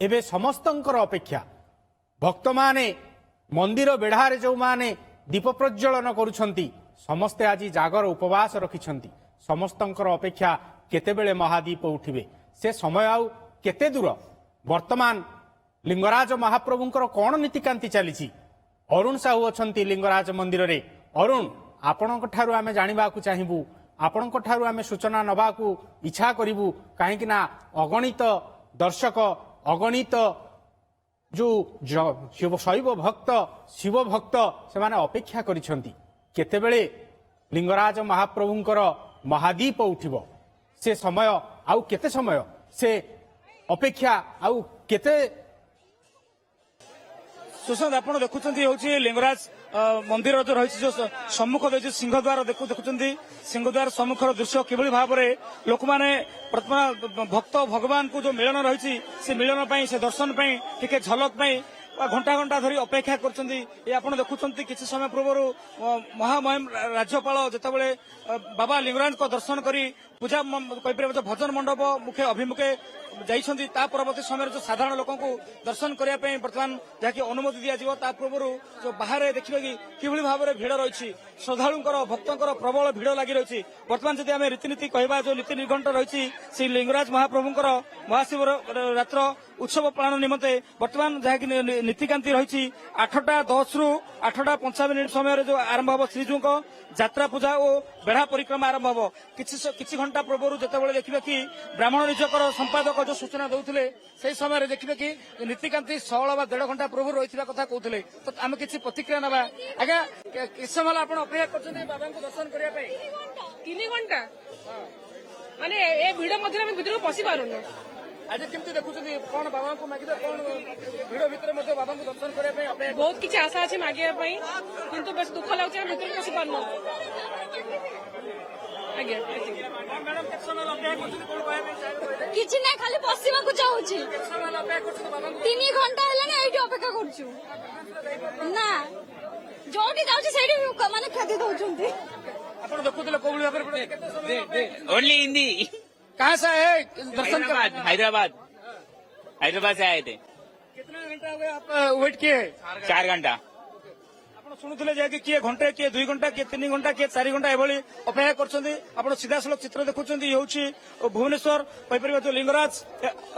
एबे समस्तंकर अपेक्षा भक्त माने मंदिर बेढ़ारे जो माने दीप प्रज्वलन करुछंती समस्ते आज जागर उपवास रखिछंती समस्तंकर अपेक्षा केतेबेले महादीप उठिबे से समय आउ केते दूर वर्तमान लिंगराज महाप्रभुंकर कौन नीतिकांति चली अरुण साहू अछंती लिंगराज मंदिर रे अरुण आपणक ठारू आमे जानिबाकू चाहिबू आपणक ठारू आमे सूचना नबाकू इच्छा करिबू काहेकि ना अगणित दर्शक अगणित जो शैव भक्त शिव भक्त से माने अपेक्षा करिछंती केतेबेले लिंगराज महाप्रभुंकर महादीप उठिबो से समय आउ केते समय से अपेक्षा आउ केते सुशांत आप देखुं लिंगराज मंदिर जो रही जो सम्मुख रही सिंहद्वार देखुं सिंहद्वार सम्मुखर दृश्य किभली भाव में लोक मैंने भक्त भगवान को जो मिलन रही से मिलन से दर्शन टिके झलक घंटा घंटा धरी अपेक्षा कर देखुं किसी समय पूर्व महामहिम राज्यपाल जितेबाला बाबा लिंगराज को दर्शन कर पूजा भजन मंडप मुखे अभिमुखे जाइछंती ता परवर्ती समय जो साधारण लोक दर्शन करने बर्तमान जहाँकि अनुमति दिया पूर्व जो बाहर देखिए कि भाव में भिड़ रही श्रद्धालुंकर भक्तों प्रबल भिड़ लगी रही बर्तमान जब आम रीतिनीति कहवा जो नीति निर्घंट रही श्री लिंगराज महाप्रभुंकर महाशिवरात्र उत्सव पालन निमंते बर्तमान जहाँकि नीतिकांति रही 8:10 रु 8:55 समय जो आरंभ हम श्रीजू को यात्रा पूजा और बेढ़ा परिक्रमा आरंभ हम किसी घंटा पूर्व जितेबाला देखिए कि ब्राह्मण निजकर संपादक जो सूचना दौले से समय देखिए कि नीतिकांति 1.5 घंटा पूर्व रही कथा कहते तो आम किसी प्रतिक्रिया ना आज्ञा किस समय आप अपेक्षा कर बाबा को दर्शन करने 3 घंटा माने ए भिड़ मध्य भितर पशि पारुन आज केमती देखुछथि कोन बाबा को मागिबे कोन भिड़ भितर मध्य बाबा को दर्शन करने अपेक्षा बहुत किसी आशा अच्छे मागे किंतु बस दुख लगुच भितर पशि पारन आज्ञा मैडम केते समय अपेक्षा करछथि कोन कहबे किछि नै खाली बसिबाकू चाहूछि 3 घंटा हेला नै एठी अपेक्षा करछु ना जोटी जाउछि सेठी माने खादी दउछन्ती आपण देखुतले कोबली भाबरे केते समय ओनली हिंदी कहां से है दर्शन हैदराबाद से आए थे। कितना घंटा हो गया आप वेट किए 4 घंटा आप शुणुले जाए किए घंटे किए 2 घंटा किए 3 घंटा किए 4 घंटा एभली अपेक्षा कर सीधा सड़क चित्र देखुं ये भुवनेश्वर जो लिंगराज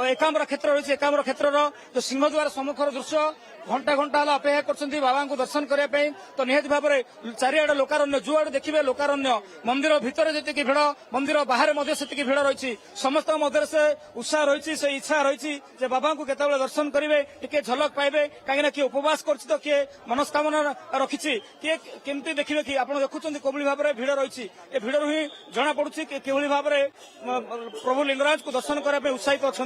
एकाम्र क्षेत्र रही एकाम्र क्षेत्र जो सिंहद्वार सम्मुखर दृश्य घंटा घंटा अपेक्षा कर बाबा को दर्शन करने तो निहत भाव में चारिआडे लोकारण्य जो आड़े देखिए लोकारण्य मंदिर भितर जी भिड़ मंदिर बाहर से भिड़ रही समस्त मध्य से उत्साह रही से इच्छा रही बाबा को केतबेले दर्शन करेंगे टिके झलक पाइबे कहीं किए उपवास कर किए मनस्कामना रखी किए केमती देखिए कि आप देखुं कोभली भाव में भिड़ रही भिड़ ही जना पड़ुछि किभली भाव में प्रभु लिंगराज को दर्शन करने उत्साहित अच्छा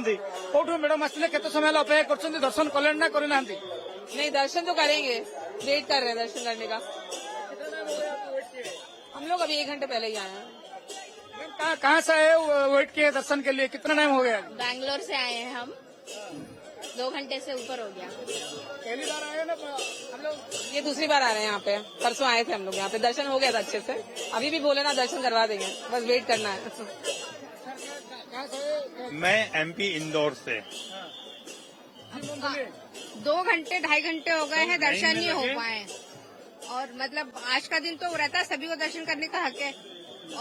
कौटू मैडम आसले केते समय अपेक्षा कर दर्शन कले ना करना नहीं दर्शन तो करेंगे वेट कर रहे हैं दर्शन करने का हम लोग अभी 1 घंटे पहले ही आए हैं कहाँ से आए वेट किए दर्शन के लिए कितना टाइम हो गया बैंगलोर से आए हैं हम 2 घंटे से ऊपर हो गया पहली बार आए ना हम लोग ये दूसरी बार आ रहे हैं यहाँ पे परसों आए थे हम लोग यहाँ पे दर्शन हो गया था अच्छे से अभी भी बोले ना दर्शन करवा देंगे बस वेट करना है मैं एमपी इंदौर से 2 घंटे 2.5 घंटे हो गए हैं दर्शन नहीं हो पाए और मतलब आज का दिन तो रहता है सभी को दर्शन करने का हक है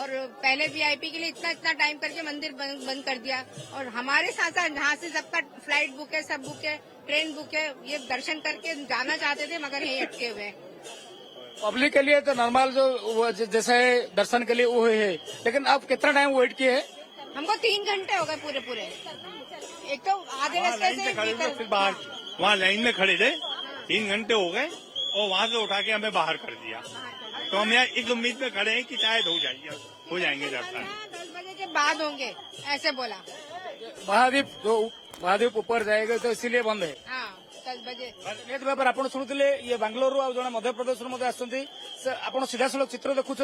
और पहले वीआईपी के लिए इतना टाइम करके मंदिर बंद कर दिया और हमारे साथ साथ यहाँ से सबका फ्लाइट बुक है सब बुक है ट्रेन बुक है ये दर्शन करके जाना चाहते थे मगर यही अटके हुए पब्लिक के लिए तो नॉर्मल जो जैसे दर्शन के लिए वो है लेकिन आप कितना टाइम वेट किए हमको 3 घंटे हो गए पूरे एक तो आधे रास्ते से फिर बाहर वहाँ लाइन में खड़े थे 3 घंटे हो गए और वहाँ से उठा के हमें बाहर कर दिया तो हम यहाँ इस उम्मीद में खड़े हैं कि शायद हो जाएंगे दर्शन 10 बजे के बाद होंगे ऐसे बोला महाद्वीप ऊपर जाएगा तो इसीलिए बंद है हाँ 10 बजे निहत भाव आप शुणुले ये बांग्लोर आ जड़े मध्यप्रदेश आप सीधा सड़क चित्र देखुं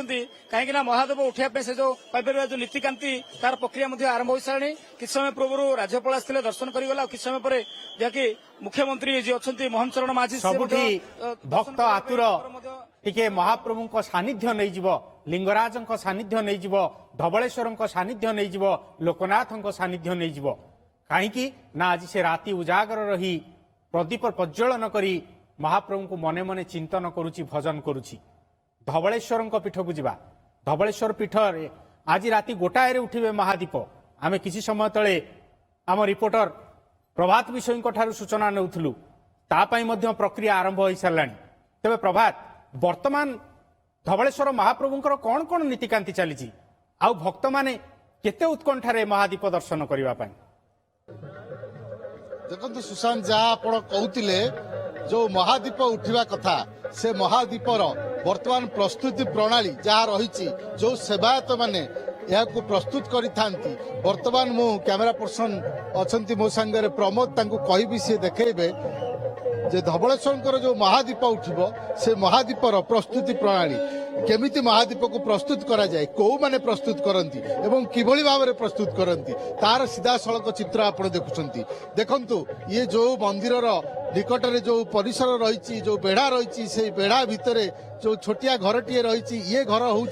कहीं महादेव उठाई से जो कहीपर जो नीतिकांति तार प्रक्रिया आरंभ हो सारे किस समय पूर्व राज्यपाल आसते दर्शन करगला किस समय पर जहाँकि मुख्यमंत्री जी अच्छा मोहन चरण माझी सबुठी भक्त आतुर टिके महाप्रभु सानिध्य नहीं जीव लिंगराज सानिध्य नहीं जीव धवलेश्वर सानिध्य नहीं जीव लोकनाथ सानिध्य नहीं जीव कहीं ना आज से राति उजागर रही प्रदीप प्रज्वलन करी महाप्रभु को मने मने चिंतन करुची भजन करुची धवलेश्वर पीठ को जीवा धवलेश्वर पीठ आज राति गोटाए उठिबे महादीप आमे किसी समय तले आम रिपोर्टर प्रभात विषय सूचना नेउथलु तापाई मध्य प्रक्रिया आरंभ हो साराणी तेबे प्रभात वर्तमान धवलेश्वर महाप्रभुंकर कौन कौन नीतिकांति चली आउ भक्त माने केते उत्कंठारे महादीप दर्शन करबा पई देखो सुशांत जहाँ आप कहते जो महादीप उठा कथा से महादीपर वर्तमान प्रस्तुति प्रणाली जहाँ रही जो सेवायत माने यहाँ प्रस्तुत करी वर्तमान मु कैमेरा पर्सन अच्छा मो सांगे प्रमोद कहबी सी देखेबे जे धवलेश्वर जो महादीप उठिबो से महादीपर प्रस्तुति प्रणाली केमिति महादीप को प्रस्तुत करा जाए को माने प्रस्तुत करंती एवं किभली भाव में प्रस्तुत करंती तार सीधा सड़क चित्र आप देखुंती देखंतु ये जो मंदिर निकट में जो परिसर रही जो बेढ़ा रही से बेढ़ा भितर जो छोटिया घरटीए रही ये घर हूँ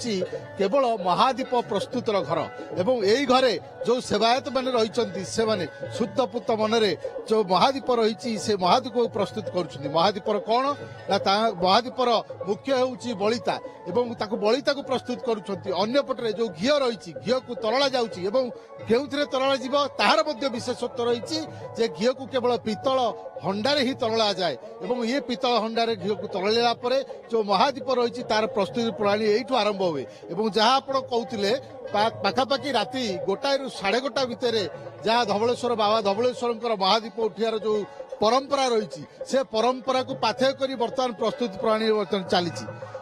केवल महादीप प्रस्तुतर घर एवं यही घरे जो सेवायत मैंने रही से माने शुद्ध पुत मनरे जो महादीप रही से महादीप को प्रस्तुत कर महादीपर कौन ना महादीपर मुख्य हूँ बलिता एवं ताकू बलिता को प्रस्तुत करुँचे जो घी रही घी को तरला जाऊँगी एवं केउथिरे तरला जीव ताहार मध्य विशेषत्व रही जे घी को केवल पितल हंडारे ही तरला जाए एवं ये पितल हंडारे घी को तरला परे जो महादीप रही तार प्रस्तुति प्रणाली यही आरंभ हुए एवं जहाँ आप कहते पाखापाखि राति गोटाए रु 1:30 भितर जहाँ धवलेश्वर बाबा धवलेश्वर महादीप उठार जो परंपरा रही से परंपरा को पाथेय कर बर्तमान प्रस्तुति प्रणाली बर्तमान चली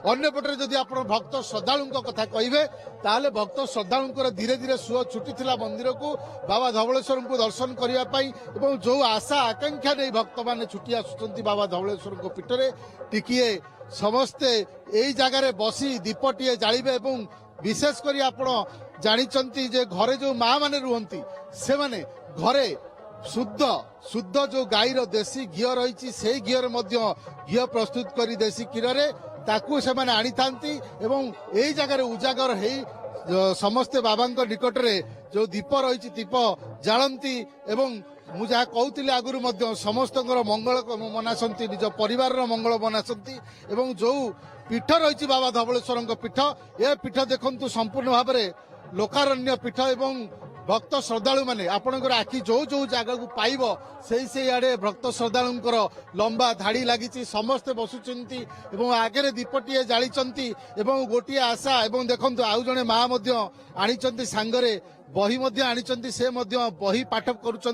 अन्यपटे जदि आप भक्त श्रद्धालु कथा कहे ताले भक्त श्रद्धालु धीरे धीरे सुह छुटी मंदिर को बाबा धवलेश्वर को दर्शन करने जो आशा आकांक्षा नहीं भक्त मैंने छुटी आसुंच बाबा धवलेश्वर पीठरे टिकिए समस्ते यही जगार बसी दीपटीए जालिबे विशेषकर आपण जानी जे घरे जो माँ माने रुहंती से माने घरे शुद्ध शुद्ध जो गाईर देशी घी रही से घी घी प्रस्तुत कर देशी क्षीर ताकू से माने आनी थांती एवं यही जगह उजागर है समस्ते बाबा निकट रे जो दीप रही दीप जालती एवं मु जहाँ कहती आगुरी समस्त मंगल मनासती निज परिवार मंगल मनासती एवं जो पीठ रही बाबा धवलेश्वर पीठ ए पीठ देखु संपूर्ण भाव में लोकारण्य पीठ एवं भक्त श्रद्धालु माने आपणकर आखि जो जो जगह को पाइब से आड़े भक्त श्रद्धालुंकर लंबा धाड़ी लगी समस्ते बसुंती आगे दीपटीए जाली गोटे आशा एवं देखु आउ जड़े माँ आनी सांगरे बही आनी से बही पाठ करुँच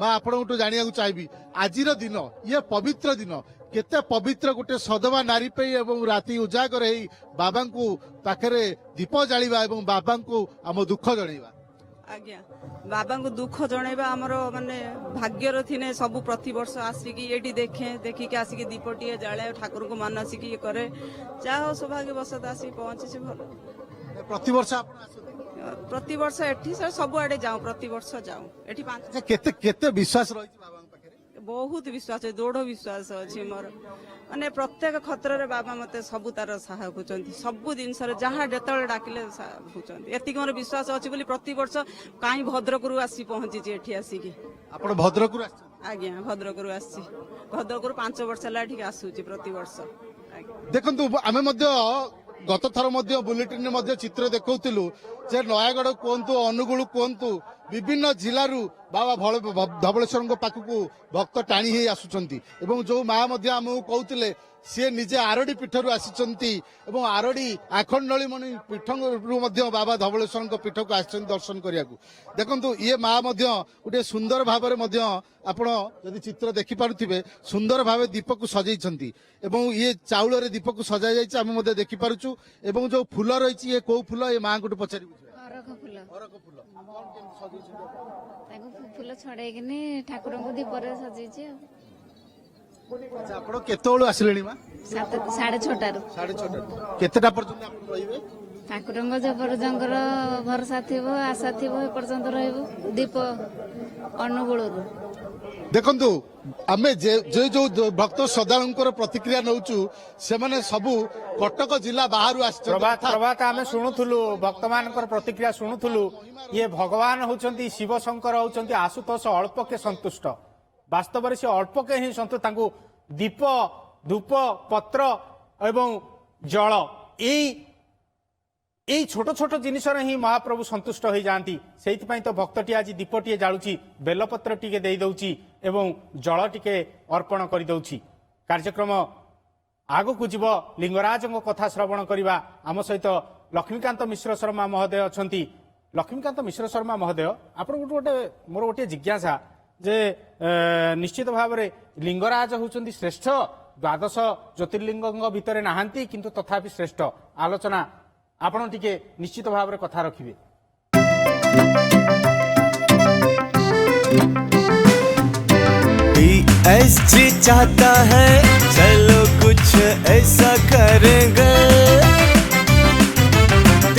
माँ आपको जाना चाहिए आज दिन ये पवित्र दिन केते पवित्र गोटे सदमा नारी पे एवं राति उजागर ही बाबा को पाखरे दीप जालिबा एवं बाबा को आम दुख जनइबा आज्ञा बाबा को दुख जनइबा हमर माने भाग्यर थिने सब प्रति वर्ष आसिकी एटी देखे देखिक आसिकी दीपटीए जाले ठाकुर को मानसिक ये करे चाहो सौभाग्य बसत आसी पहुंची से भल प्रति वर्ष आप प्रति वर्ष एठी सर सब आडे जाऊ प्रति वर्ष जाऊ एठी पांच केते केते विश्वास रही बाबा बहुत विश्वास है दृढ़ विश्वास अच्छी मोर माने प्रत्येक क्षेत्र में बाबा मत सब तार सहायक होती सब जिनस जहाँ जो डाकिले होती एति मोर विश्वास अच्छी बोली प्रति वर्ष कहीं भद्रक आसी पहुंची एठी आसिकी आपण भद्रक आज्ञा भद्रक आसी भद्रक 5 वर्ष है आसूची प्रति वर्ष देखंतु आमे मध्य गत थर बुलेटिन चित्र देखौतिलु जे नयागढ़ कहतु अनुगुल कहतु विभिन्न जिलू बाबा धवलेश्वर पाखक भक्त टाणी ही आसुचंती एवं जो माँ आमको कहते सी निजे आरडी पीठर आसी आरडी आखंडली मणि पीठ बाबा धवलेश्वर पीठ को आस दर्शन करने देखु ये माँ गोटे सुंदर भाव आपड़ चित्र देखिपे सुंदर भाव दीप को सजाई ये चाउल दीप को सजा जाम देखिपु एवं जो फूल रही है कौ फूल ये माँ को पचार फूल छड़े ठाकुर को दीपर सजाई आप केतु आसिले 6:30 केतेटा पर्यंत ठाकुर जबरजंकर भरसा थी आशा थी पर्यंत रही दीप अनुगुल ଦେଖନ୍ତୁ ଆମେ ଯୋଉ ଭକ୍ତ ଶ୍ରଦ୍ଧାଳୁଙ୍କର ପ୍ରତିକ୍ରିୟା ନେଉଛୁ ସେମାନେ ସବୁ କଟକ ଜିଲ୍ଲା ବାହାରୁ ଆସିଛନ୍ତି। ପ୍ରଭାତ ଆମେ ଶୁଣୁଥିଲୁ ଭକ୍ତମାନଙ୍କର ପ୍ରତିକ୍ରିୟା ଶୁଣୁଥିଲୁ ଇଏ ଭଗବାନ ହଉଛନ୍ତି ଶିବ ଶଙ୍କର ହଉଛନ୍ତି ଆଶୁତୋଷ ଅଳ୍ପକେ ସନ୍ତୁଷ୍ଟ। ବାସ୍ତବରେ ସେ ଅଳ୍ପକେ ହିଁ ସନ୍ତୁଷ୍ଟ। ତାଙ୍କୁ ଦୀପ ଧୂପ ପତ୍ର ଏବଂ ଜଳ এই ছোট ছোট জিনিসরে হি মহাপ্রভু সন্তুষ্ট হয়ে যাতে সেইপাই তো ভক্তটি আজ দীপটিয়ে জালুছি বেলপত্র টিকে দিয়ে দৌছি এবং জল টিকে অর্পণ করে দৌছি। কার্যক্রম আগুক যাব লিঙ্গরাজ কথা শ্রবণ করা। আম সহিত লক্ষ্মীকান্ত মিশ্র শর্মা মহোদয় অনেক। লক্ষ্মীকান্ত মিশ্র শর্মা মহোদয় আপনার গোটে মোর গোटे জিজ্ঞাসা যে নিশ্চিত ভাবে লিঙ্গরাজ হচ্ছেন শ্রেষ্ঠ দ্বাদশ জ্যোতির্লিঙ্গ ভিতরে না কিন্তু তথাপি শ্রেষ্ঠ আলোচনা आपण टिके निश्चित भाव में कथा रखिए। PSG चाहता है चलो कुछ ऐसा करेंगे,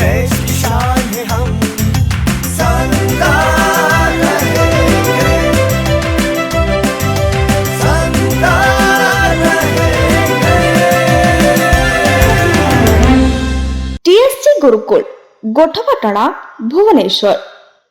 देश की शान है हम शानदार रहेंगे, शानदार रहेंगे। TSG गुरुकुल गोठपाटणा भुवनेश्वर।